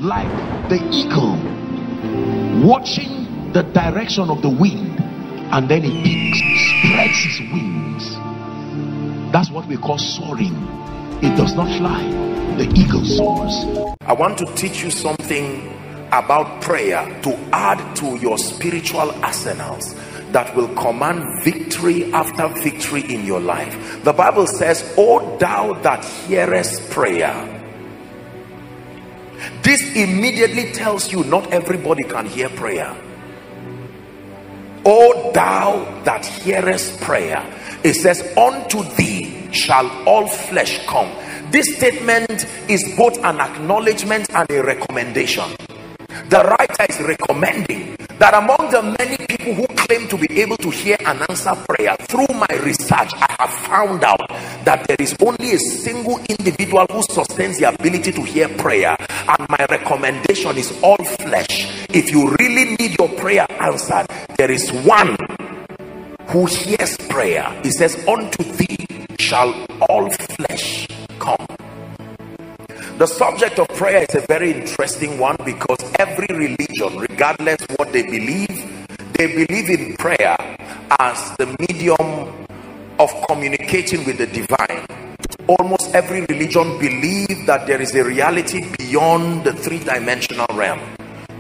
like the eagle watching the direction of the wind, and then it spreads its wings. That's what we call soaring. It does not fly. The eagle soars. I want to teach you something about prayer to add to your spiritual arsenals that will command victory after victory in your life. The Bible says, "O thou that hearest prayer." This immediately tells you not everybody can hear prayer. "O thou that hearest prayer," it says, "unto thee shall all flesh come." This statement is both an acknowledgement and a recommendation. The writer is recommending that among the many people who claim to be able to hear and answer prayer, through my research I have found out that there is only a single individual who sustains the ability to hear prayer, and my recommendation is all flesh. If you really need your prayer answered, there is one who hears prayer. It says, "Unto thee shall all flesh come." The subject of prayer is a very interesting one, because every religion, regardless what they believe in prayer as the medium of communicating with the divine. Almost every religion believes that there is a reality beyond the three-dimensional realm.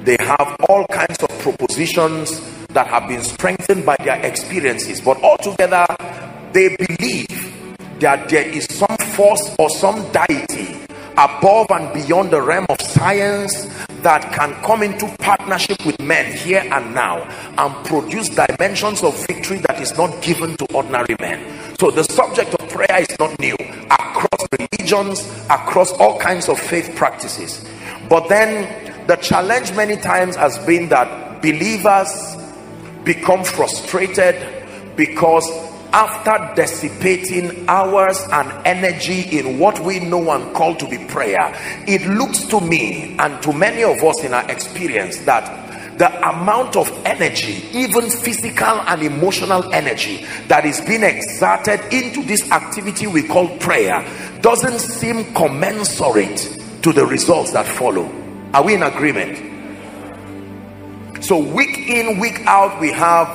They have all kinds of propositions that have been strengthened by their experiences, but altogether they believe that there is some force or some deity above and beyond the realm of science that can come into partnership with men here and now and produce dimensions of victory that is not given to ordinary men. So the subject of prayer is not new across religions, across all kinds of faith practices. But then the challenge many times has been that believers become frustrated because after dissipating hours and energy in what we know and call to be prayer, it looks to me and to many of us in our experience that the amount of energy, even physical and emotional energy, that is being exerted into this activity we call prayer doesn't seem commensurate to the results that follow. Are we in agreement? So week in, week out, we have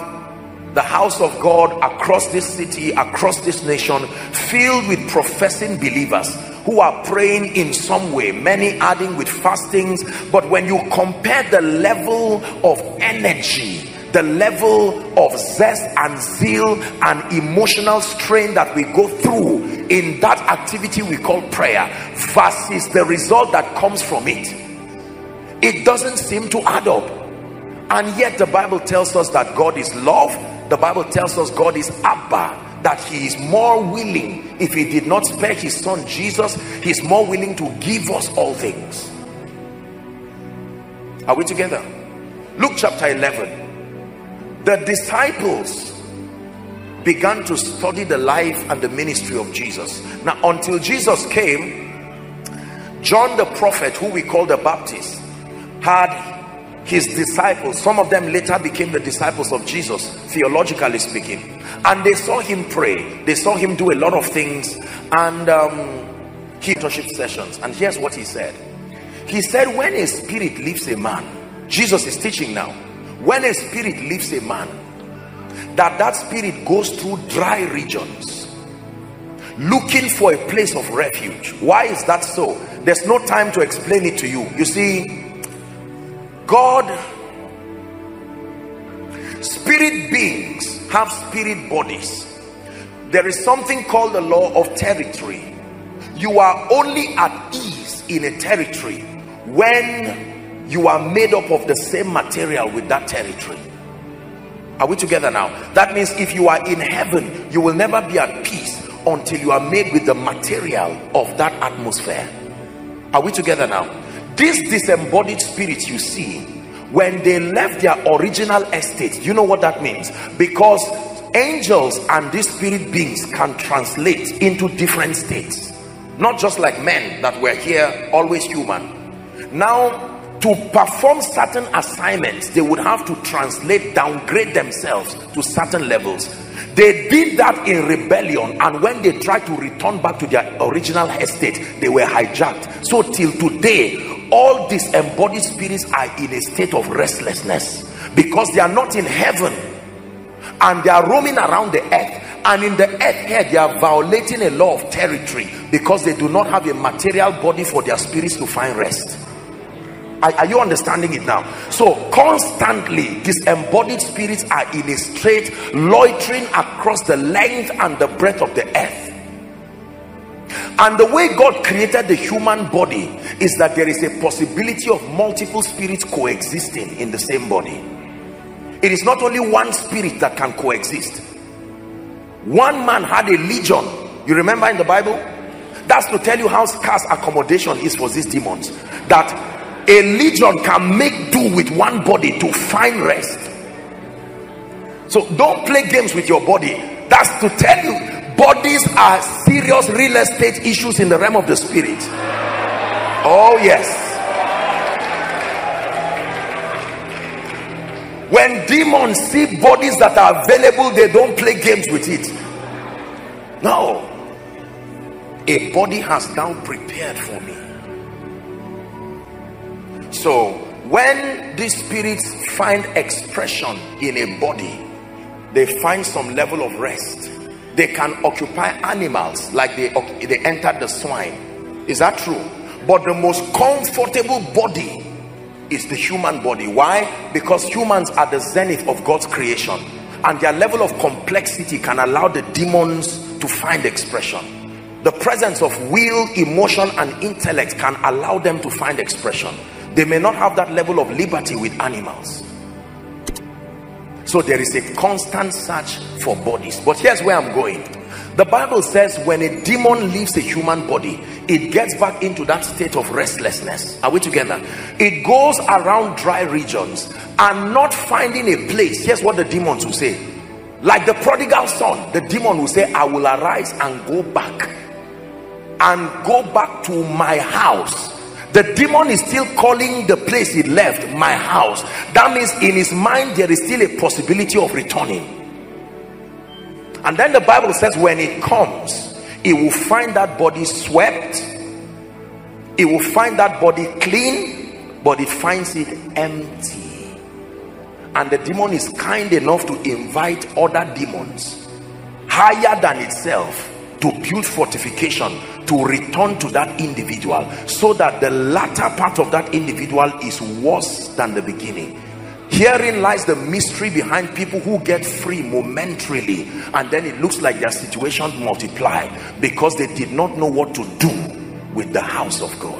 the house of God across this city, across this nation, filled with professing believers who are praying in some way, many adding with fastings. But when you compare the level of energy, the level of zest and zeal and emotional strain that we go through in that activity we call prayer versus the result that comes from it, it doesn't seem to add up. And yet the Bible tells us that God is love. The Bible tells us God is Abba, that he is more willing. If he did not spare his son Jesus, he is more willing to give us all things. Are we together? Luke chapter 11. The disciples began to study the life and the ministry of Jesus. Now, until Jesus came, John the prophet, who we call the Baptist, had his disciples. Some of them later became the disciples of Jesus, theologically speaking, and they saw him pray, they saw him do a lot of things, and he worship sessions. And here's what he said. He said, when a spirit leaves a man, Jesus is teaching now, when a spirit leaves a man, that spirit goes through dry regions looking for a place of refuge. Why is that so? There's no time to explain it to you. You see, God, spirit beings have spirit bodies. There is something called the law of territory. You are only at ease in a territory when you are made up of the same material with that territory. Are we together now? That means if you are in heaven, you will never be at peace until you are made with the material of that atmosphere. Are we together now? These disembodied spirits you see, when they left their original estate, you know what that means? Because angels and these spirit beings can translate into different states, not just like men that were here always human. Now, to perform certain assignments, they would have to translate, downgrade themselves to certain levels. They did that in rebellion, and when they tried to return back to their original estate, they were hijacked. So till today, all disembodied spirits are in a state of restlessness because they are not in heaven and they are roaming around the earth. And in the earth here, they are violating a law of territory because they do not have a material body for their spirits to find rest. Are you understanding it now? So constantly disembodied spirits are in a strait, loitering across the length and the breadth of the earth. And the way God created the human body is that there is a possibility of multiple spirits coexisting in the same body. It is not only one spirit that can coexist. One man had a legion. You remember in the Bible? That's to tell you how scarce accommodation is for these demons. That a legion can make do with one body to find rest. So don't play games with your body. That's to tell you, bodies are serious real estate issues in the realm of the spirit. Oh yes. When demons see bodies that are available, they don't play games with it. No. A body has now prepared for me. So when these spirits find expression in a body, they find some level of rest. They can occupy animals like they entered the swine. Is that true? But the most comfortable body is the human body. Why? Because humans are the zenith of God's creation, and their level of complexity can allow the demons to find expression. The presence of will, emotion and intellect can allow them to find expression. They may not have that level of liberty with animals. So there is a constant search for bodies. But here's where I'm going. The Bible says when a demon leaves a human body, it gets back into that state of restlessness. Are we together? It goes around dry regions and not finding a place. Here's what the demons will say. Like the prodigal son, the demon will say, I will arise and go back. And go back to my house. The demon is still calling the place he left my house. That means in his mind there is still a possibility of returning. And then the Bible says when it comes, it will find that body swept, it will find that body clean, but it finds it empty. And the demon is kind enough to invite other demons higher than itself to build fortification to return to that individual, so that the latter part of that individual is worse than the beginning. Herein lies the mystery behind people who get free momentarily, and then it looks like their situations multiply because they did not know what to do with the house of God.